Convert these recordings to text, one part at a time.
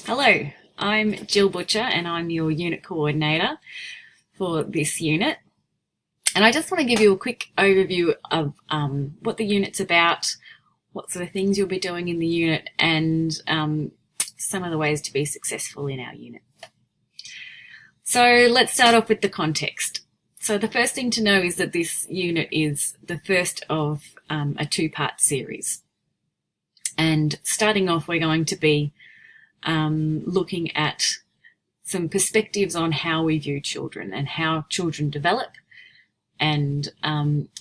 Hello, I'm Jill Butcher and I'm your unit coordinator for this unit. And I just want to give you a quick overview of what the unit's about, what sort of things you'll be doing in the unit, and some of the ways to be successful in our unit. So let's start off with the context. So the first thing to know is that this unit is the first of a two-part series. And starting off, we're going to be looking at some perspectives on how we view children and how children develop, and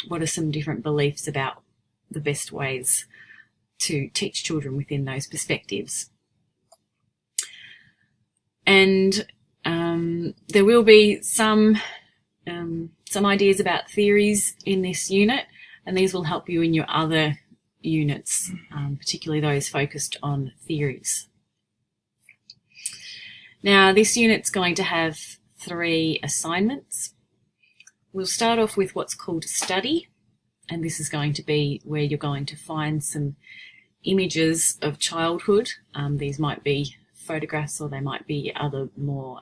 what are some different beliefs about the best ways to teach children within those perspectives. And there will be some ideas about theories in this unit, and these will help you in your other units, particularly those focused on theories. Now, this unit's going to have 3 assignments. We'll start off with what's called a study, and this is going to be where you're going to find some images of childhood. These might be photographs, or they might be other more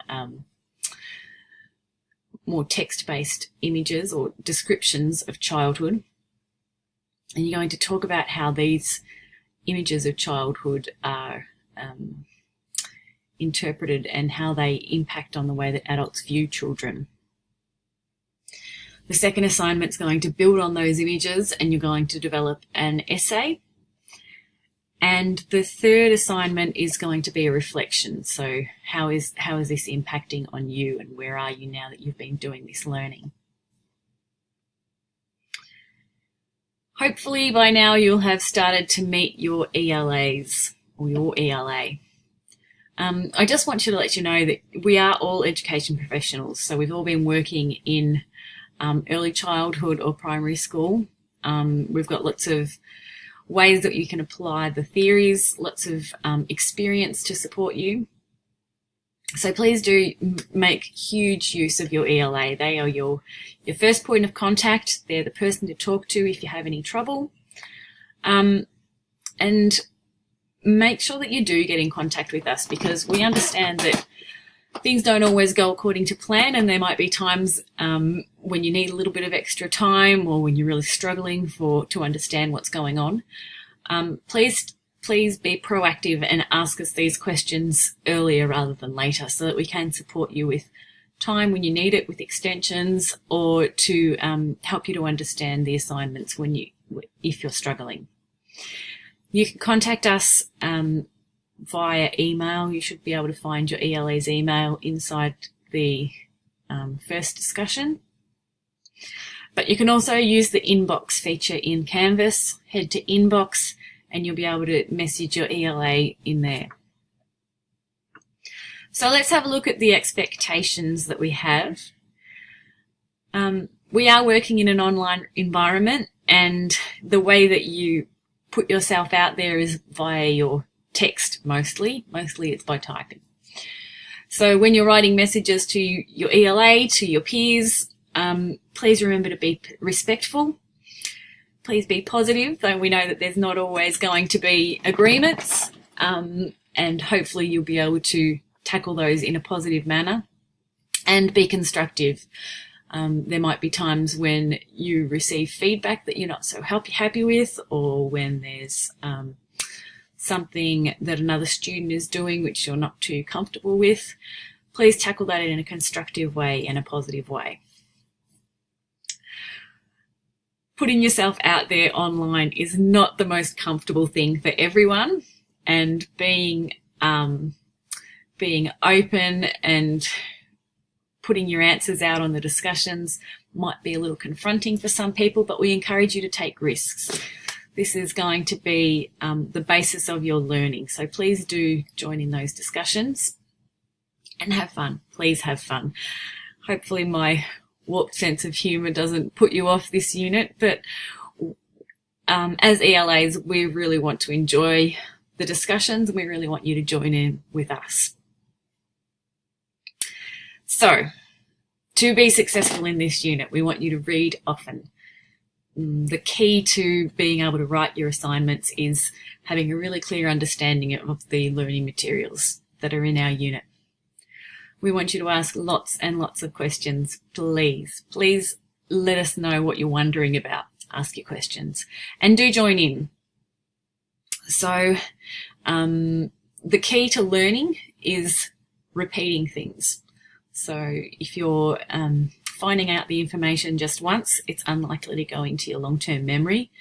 text-based images or descriptions of childhood. And you're going to talk about how these images of childhood are interpreted and how they impact on the way that adults view children. The second assignment is going to build on those images, and you're going to develop an essay. And the third assignment is going to be a reflection. So how is this impacting on you, and where are you now that you've been doing this learning? Hopefully by now you'll have started to meet your ELAs or your ELA. I just want to let you know that we are all education professionals, so we've all been working in early childhood or primary school. We've got lots of ways that you can apply the theories, lots of experience to support you. So please do make huge use of your ELA. They are your first point of contact. They're the person to talk to if you have any trouble. And make sure that you do get in contact with us, because we understand that things don't always go according to plan, and there might be times when you need a little bit of extra time, or when you're really struggling to understand what's going on. Please be proactive and ask us these questions earlier rather than later, so that we can support you with time when you need it, with extensions, or to help you to understand the assignments if you're struggling. You can contact us via email. You should be able to find your ELA's email inside the first discussion. But you can also use the inbox feature in Canvas. Head to inbox and you'll be able to message your ELA in there. So let's have a look at the expectations that we have. We are working in an online environment, and the way that you put yourself out there is via your text mostly. Mostly it's by typing. So when you're writing messages to your ELA, to your peers, please remember to be respectful. Please be positive, though we know that there's not always going to be agreements, and hopefully you'll be able to tackle those in a positive manner, and be constructive. There might be times when you receive feedback that you're not so happy with, or when there's something that another student is doing which you're not too comfortable with. Please tackle that in a constructive way and a positive way. Putting yourself out there online is not the most comfortable thing for everyone, and being open and putting your answers out on the discussions might be a little confronting for some people, but we encourage you to take risks. This is going to be the basis of your learning, so please do join in those discussions and have fun. Please have fun. Hopefully my warped sense of humour doesn't put you off this unit, but as ELAs, we really want to enjoy the discussions, and we really want you to join in with us. So, to be successful in this unit, we want you to read often. The key to being able to write your assignments is having a really clear understanding of the learning materials. that are in our unit. We want you to ask lots and lots of questions. Please let us know what you're wondering about. Ask your questions and do join in. So the key to learning is repeating things. So if you're finding out the information just once, it's unlikely to go into your long-term memory.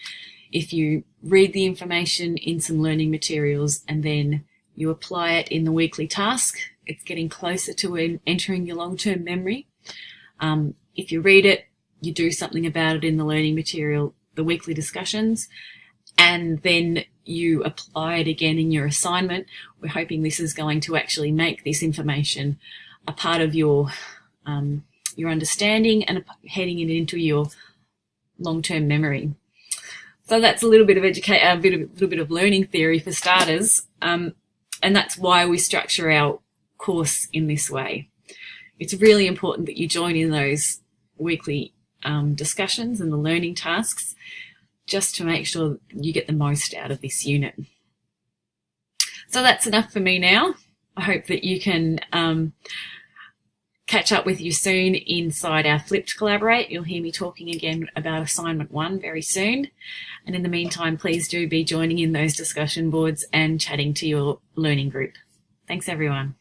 If you read the information in some learning materials and then you apply it in the weekly task, it's getting closer to entering your long-term memory. If you read it, you do something about it in the learning material, the weekly discussions, and then you apply it again in your assignment. We're hoping this is going to actually make this information a part of your understanding and heading it into your long-term memory. So that's a little bit of little bit of learning theory for starters, and that's why we structure our course in this way. It's really important that you join in those weekly discussions and the learning tasks, just to make sure you get the most out of this unit. So that's enough for me now. I hope that you can catch up with you soon inside our Flipped Collaborate. You'll hear me talking again about assignment 1 very soon. And in the meantime, please do be joining in those discussion boards and chatting to your learning group. Thanks, everyone.